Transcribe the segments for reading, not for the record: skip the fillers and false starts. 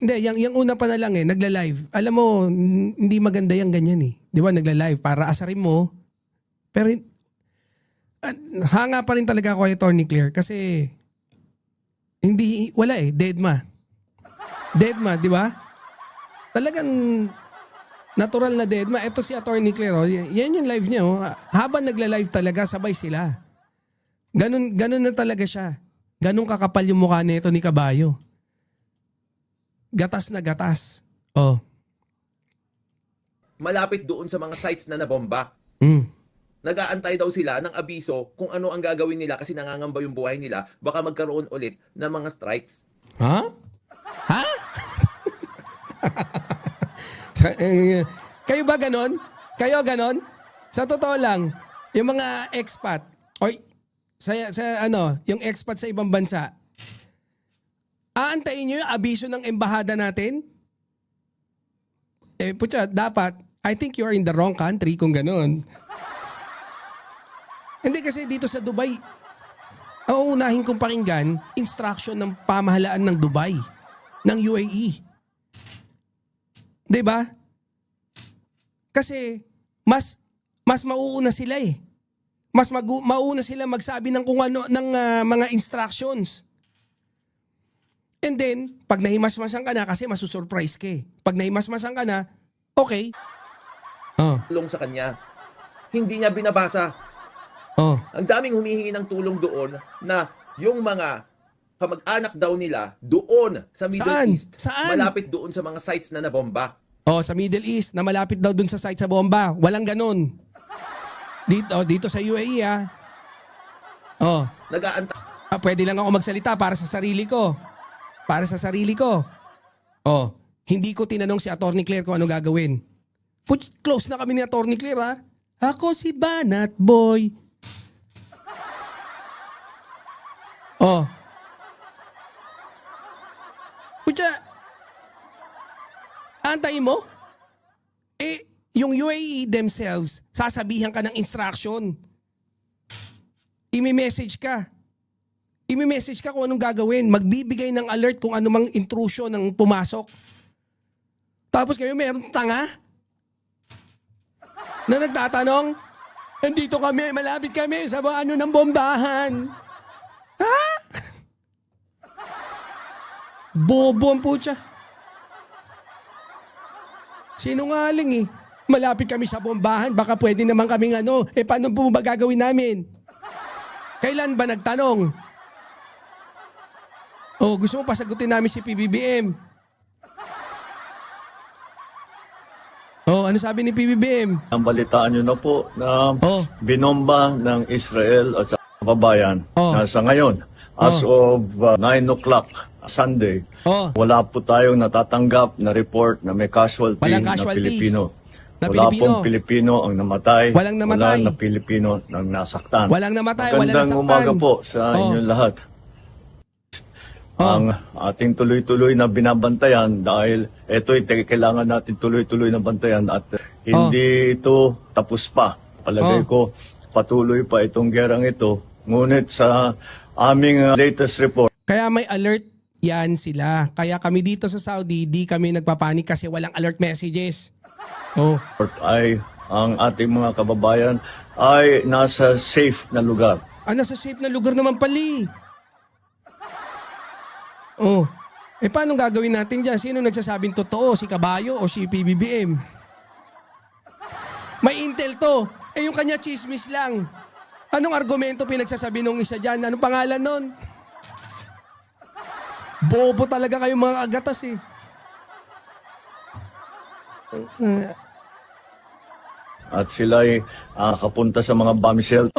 Hindi, yung una pa na lang nagla-live. Alam mo, hindi maganda yung ganyan eh. Di ba, nagla-live para asarin mo. Pero hanga pa rin talaga ako kay Attorney Claire kasi wala deadma. Deadma, di ba? Talagang natural na deadma. Ito si Attorney Claire, yan yung live niya. Habang nagla-live talaga, sabay sila. Ganun na talaga siya. Ganun kakapal yung mukha nito ni Kabayo. Gatas na gatas. Oh. Malapit doon sa mga sites na nabomba. Nag-aantay daw sila ng abiso kung ano ang gagawin nila kasi nangangamba yung buhay nila. Baka magkaroon ulit ng mga strikes. Ha? Ha? Kayo ba ganon? Kayo ganon? Sa totoo lang, yung mga expat, o yung expat sa ibang bansa, aantayin nyo yung abiso ng embahada natin? Putya, dapat, I think you're in the wrong country kung ganon. Hindi kasi dito sa Dubai, ang uunahin kong pakinggan, instruction ng pamahalaan ng Dubai, ng UAE. Diba? Kasi mas mauuna sila eh. Mas mauuna sila magsabi ng kung ano ng mga instructions. And then, pag nahimasmasan ka na kasi masusurprise ka eh. Pag nahimasmasan ka na, okay. Tulong sa kanya. Hindi niya binabasa. Ang daming humihingi ng tulong doon na yung mga kamag-anak daw nila doon sa Middle East. Saan? Malapit doon sa mga sites na nabomba. Sa Middle East, na malapit daw dun sa site sa bomba. Walang ganun. Dito sa UAE Nag-aantay. Pwede lang ako magsalita para sa sarili ko. Para sa sarili ko. Hindi ko tinanong si Attorney Claire kung ano gagawin. Close na kami ni Attorney Claire ha. Ako si Banat Boy. Putya, antayin mo? Yung UAE themselves, sasabihan ka ng instruction. Imi-message ka. Imi-message ka kung anong gagawin. Magbibigay ng alert kung anumang intrusion ng pumasok. Tapos kayo meron tanga na nagtatanong, nandito kami, malapit kami sa ano ng bombahan. Ha? Bobo ang putya. Sinungaling eh. Malapit kami sa bombahan, baka pwede naman kaming paano po ba gagawin namin? Kailan ba nagtanong? Gusto mo pasagutin namin si PBBM? Ano sabi ni PBBM? Ang balitaan nyo na po na binomba ng Israel at sa kababayan na sa ngayon, as of 9 o'clock Sunday, wala po tayong natatanggap na report na may casualty na Pilipino. Wala pong Pilipino ang namatay. Walang namatay. Wala na Pilipino ang nasaktan. Walang namatay, walang nasaktan. Magandang umaga po sa inyong lahat. Ang ating tuloy-tuloy na binabantayan dahil ito'y kailangan natin tuloy-tuloy na bantayan at hindi ito tapos pa. Palagay ko patuloy pa itong gerang ito. Ngunit sa aming latest report, kaya may alert yan sila. Kaya kami dito sa Saudi, di kami nagpapanik kasi walang alert messages. ay ang ating mga kababayan ay nasa safe na lugar. Nasa safe na lugar naman pali. Paano gagawin natin dyan? Sino nagsasabing totoo? Si Kabayo o si PBBM? May intel to. Yung kanya chismis lang. Anong argumento pinagsasabi nung isa dyan? Anong pangalan nun? Bobo talaga kayong mga agatas eh. At sila'y kapunta sa mga bomb shelter.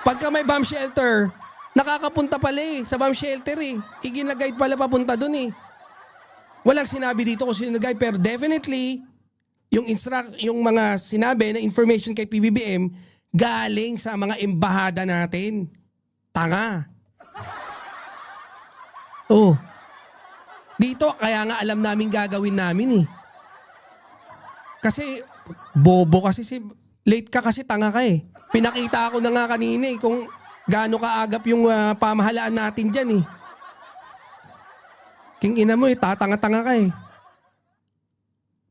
Pagka may bomb shelter, nakakapunta pala sa bomb shelter eh. Igina-guide pala papunta dun eh. Walang sinabi dito kung sino guide pero definitely yung mga sinabi na information kay PBBM galing sa mga embahada natin. Tanga. Dito kaya nga alam namin gagawin namin eh. Kasi bobo kasi late ka kasi tanga ka eh. Pinakita ako na nga kanina eh kung gaano kaagap yung pamahalaan natin dyan eh. King ina mo tatanga-tanga ka eh.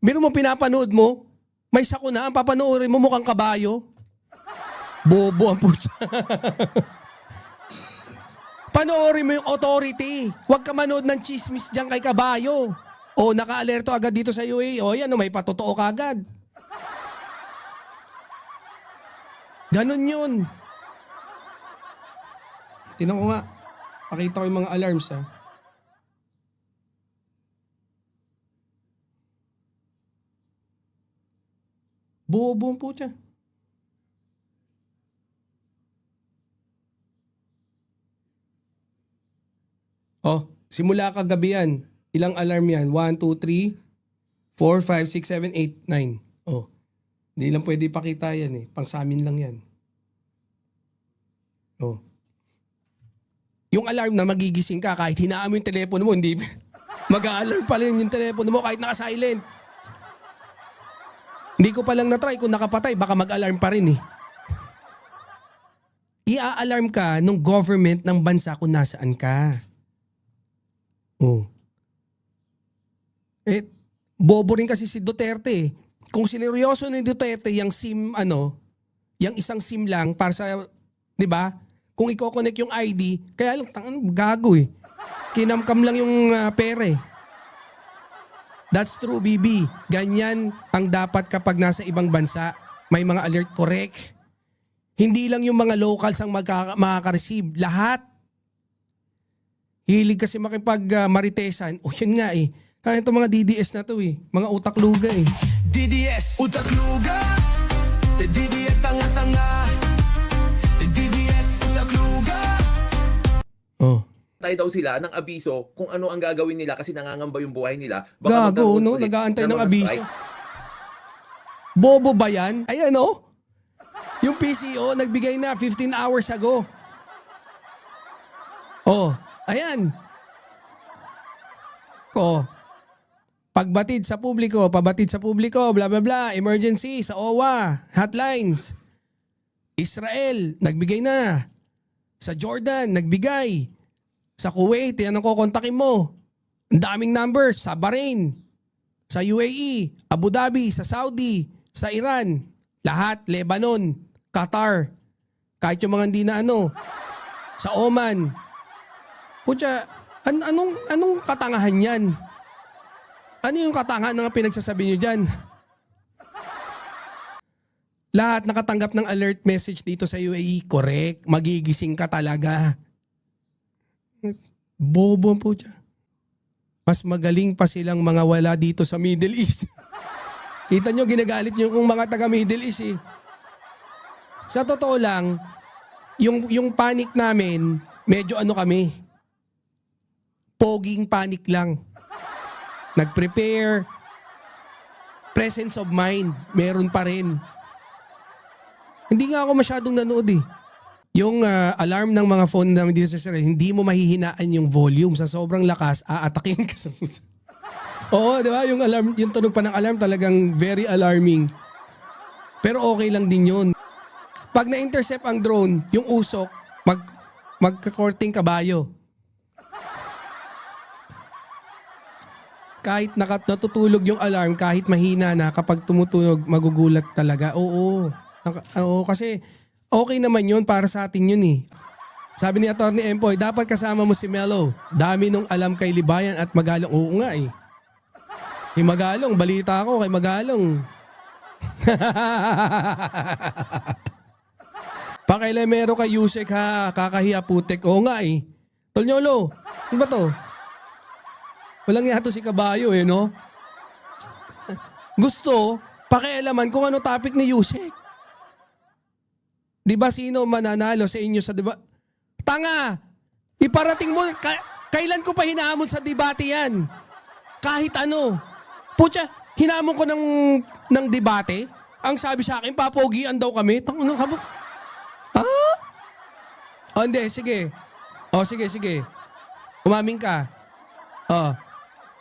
Biro mo pinapanood mo, may sakuna, ang papanoorin mo mukhang kabayo. Bobo ang pusa. Panoorin mo yung authority. Huwag ka manood ng chismis dyan kay kabayo. O naka-alerto agad dito sa UAE. O yan, may patotoo ka agad. Ganon yun. Tingnan ko nga. Pakita ko yung mga alarms ha. Bobo ang pusa. Oh, simula kagabi yan. Ilang alarm yan? 1, 2, 3, 4, 5, 6, 7, 8, 9. Oh, hindi lang pwede ipakita yan eh. Pang sa amin lang yan. Oh. Yung alarm na magigising ka kahit hinaan mo yung telepono mo, hindi mag-a-alarm pa rin yung telepono mo kahit naka-silent. Hindi ko pa lang na-try kung nakapatay, baka mag-alarm pa rin eh. Ia-alarm ka nung government ng bansa kung nasaan ka. Oh. Eh, bobo rin kasi si Duterte eh. Kung sineryoso ni Duterte yung SIM, yung isang SIM lang para sa, di ba? Kung i-connect yung ID, kaya lang, gago eh. Kinamkam lang yung pera eh. That's true, BB. Ganyan ang dapat kapag nasa ibang bansa. May mga alert, correct. Hindi lang yung mga locals ang makaka-receive. Lahat. Hilig kasi makipag-maritesan. O yun nga eh. Kaya itong mga DDS na to eh. Mga utak-luga eh. DDS, utak-luga. DDS, tanga-tanga. DDS, utak-luga. Oh. Tayo daw sila ng abiso kung ano ang gagawin nila kasi nangangamba yung buhay nila. Gago, magkaroon no? ulit Nag-aantay ng mga abiso. strikes. Bobo ba yan? Ayan oh. Yung PCO nagbigay na 15 hours ago. Oh, ayan. Pagbatid sa publiko, pabatid sa publiko, bla bla bla, emergency sa OWA, hotlines. Israel, nagbigay na. Sa Jordan, nagbigay. Sa Kuwait, yan ang kukontakin mo. Ang daming numbers. Sa Bahrain, sa UAE, Abu Dhabi, sa Saudi, sa Iran, lahat, Lebanon, Qatar, kahit yung mga hindi na sa Oman. Pucha, anong katangahan yan? Ano yung katangahan na pinagsasabi nyo dyan? Lahat nakatanggap ng alert message dito sa UAE, correct, magigising ka talaga. Bobo po siya. Mas magaling pa silang mga wala dito sa Middle East. Kita nyo, ginagalit nyo kung mga taga Middle East eh. Sa totoo lang, yung panic namin, medyo kami. Poging panic lang. Nag-prepare. Presence of mind, meron pa rin. Hindi nga ako masyadong nanood eh. Yung alarm ng mga phone namin dito sa Israel, hindi mo mahihinaan yung volume. Sa sobrang lakas, aatakin ka sa pusa. Oo, di ba? Yung alarm, yung tunog pa ng alarm talagang very alarming. Pero okay lang din yun. Pag na-intercept ang drone, yung usok, magkakorting kabayo. Kahit natutulog yung alarm, kahit mahina na, kapag tumutunog, magugulat talaga. Oo. Oo, kasi okay naman yun para sa atin yun eh. Sabi ni Atty. Empoy, dapat kasama mo si Melo. Dami nung alam kay Libayan at Magalong. Oo nga eh. Kay Magalong, balita ako kay Magalong. Pakialamero kay Yusek ha, kakahiya putek. Oo nga eh. Tolnyolo, ano ba to? Walang yato si Kabayo eh, no? Gusto, pakialaman kung ano topic ni Yusek. Di ba sino mananalo sa inyo sa diba? Tanga! Iparating mo, kailan ko pa hinahamon sa debate yan? Kahit ano. Putya, hinamon ko ng debate. Ang sabi sa akin, papogian daw kami. Tangan ka ba? Ha? O hindi, sige. O sige. Umaming ka. O,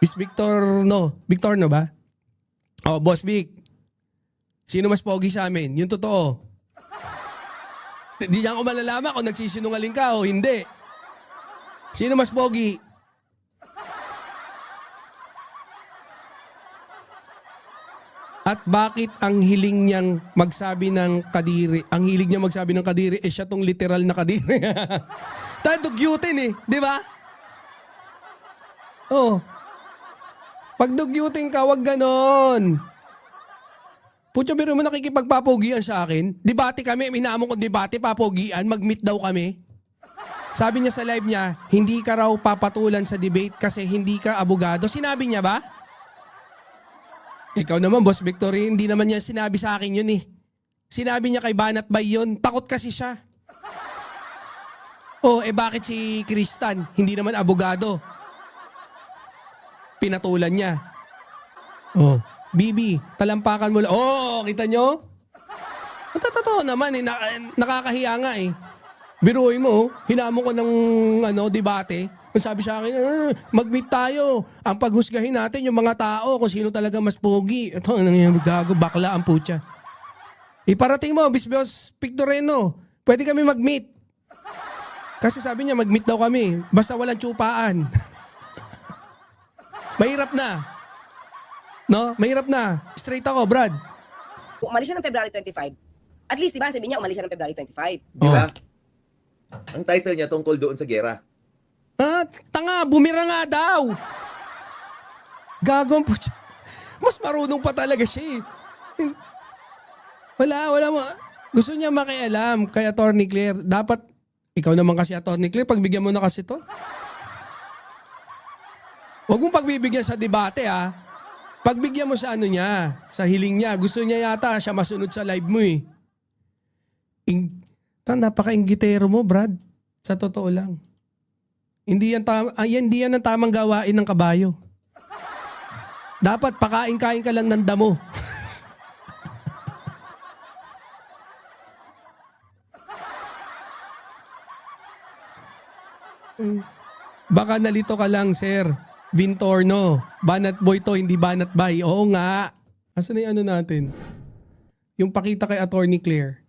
Miss Victor no ba? O, Boss Vic. Sino mas pogi sa amin? Yung totoo. Hindi niya ako malalaman kung nagsisinungaling ka o hindi. Sino mas pogi? At bakit ang hiling niyang magsabi ng kadiri, ang hilig niya magsabi ng kadiri, siya tong literal na kadiri. Tayo dugyutin di ba? Oh. Pag dugyutin ka, wag ganon. Putya, biro mo nakikipagpapogian sa akin. Debate kami, minamon ko debate, papogian, mag-meet daw kami. Sabi niya sa live niya, hindi ka raw papatulan sa debate kasi hindi ka abogado. Sinabi niya ba? Ikaw naman, Boss Victory, hindi naman niya sinabi sa akin yun Sinabi niya kay Banat Bay yun. Takot kasi siya. Bakit si Kristan? Hindi naman abogado. Pinatulan niya. Bibi, talampakan mo lang. Kita nyo? Totoo naman nakakahiya nga Biruin mo, hinamon ko ng debate. Sabi sa akin, mag-meet tayo. Ang paghusgahin natin yung mga tao kung sino talaga mas pogi. Ito, gago, bakla ang putya. Iparating mo, Bisbos Pictoreno, pwede kami mag-meet. Kasi sabi niya, mag-meet daw kami. Basta walang tsupaan. Mahirap na. No? Mahirap na. Straight ako, Brad. Umalis siya ng February 25. At least, di ba, sabi niya, umalis siya ng February 25. Di ba? Ang title niya tungkol doon sa gera. Tanga, bumira nga daw. Gagong po siya. Mas marunong pa talaga siya Wala mo. Gusto niya makialam kay Attorney Claire. Dapat, ikaw naman kasi Attorney Claire, pagbigyan mo na kasi to. Huwag mong pagbibigyan sa debate Pagbigyan mo sa niya, sa hiling niya. Gusto niya yata siya masunod sa live mo Napaka-inggitero mo, Brad. Sa totoo lang. Hindi yan ang tamang gawain ng kabayo. Dapat pakain-kain ka lang ng damo. Baka nalito ka lang, Sir Vintorno. Banat boy to, hindi banat bay. Oo nga. Asan na yung natin? Yung pakita kay Attorney Claire.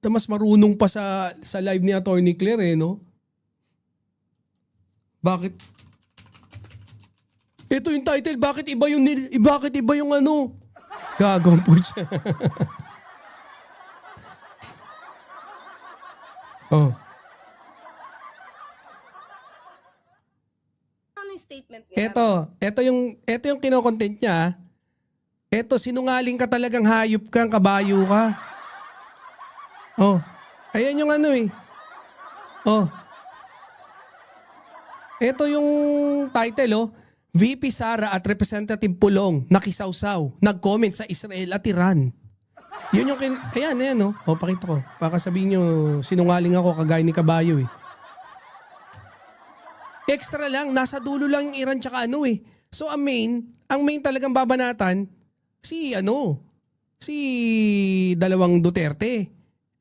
Mas marunong pa sa live ni Attorney Claire no? Bakit? Ito yung title, bakit iba yung Gagawin po siya. Ano yung statement niya? Ito yung kinokontent niya. Ito, sinungaling ka talagang hayop kang kabayo ka. Ayan yung Ito yung title, VP Sara at Representative Pulong nakisawsaw, nag-comment sa Israel at Iran. Yun yung ayan, pakita ko. Baka sabihin nyo, sinungaling ako kagaya ni Kabayo Extra lang, nasa dulo lang yung Iran tsaka So ang main talagang babanatan, si dalawang Duterte.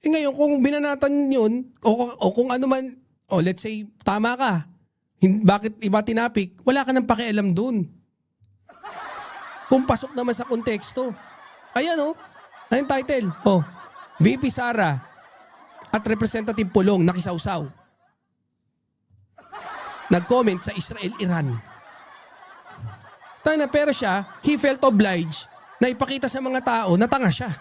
Ngayon, kung binanatan yun, o kung ano man, let's say, tama ka, bakit iba tinapik, wala ka nang pakialam dun. Kung pasok naman sa konteksto. Ayan ayun title. VP Sara at Representative Pulong nakisawsaw. Nag-comment sa Israel-Iran. Pero siya, he felt obliged na ipakita sa mga tao na tanga siya.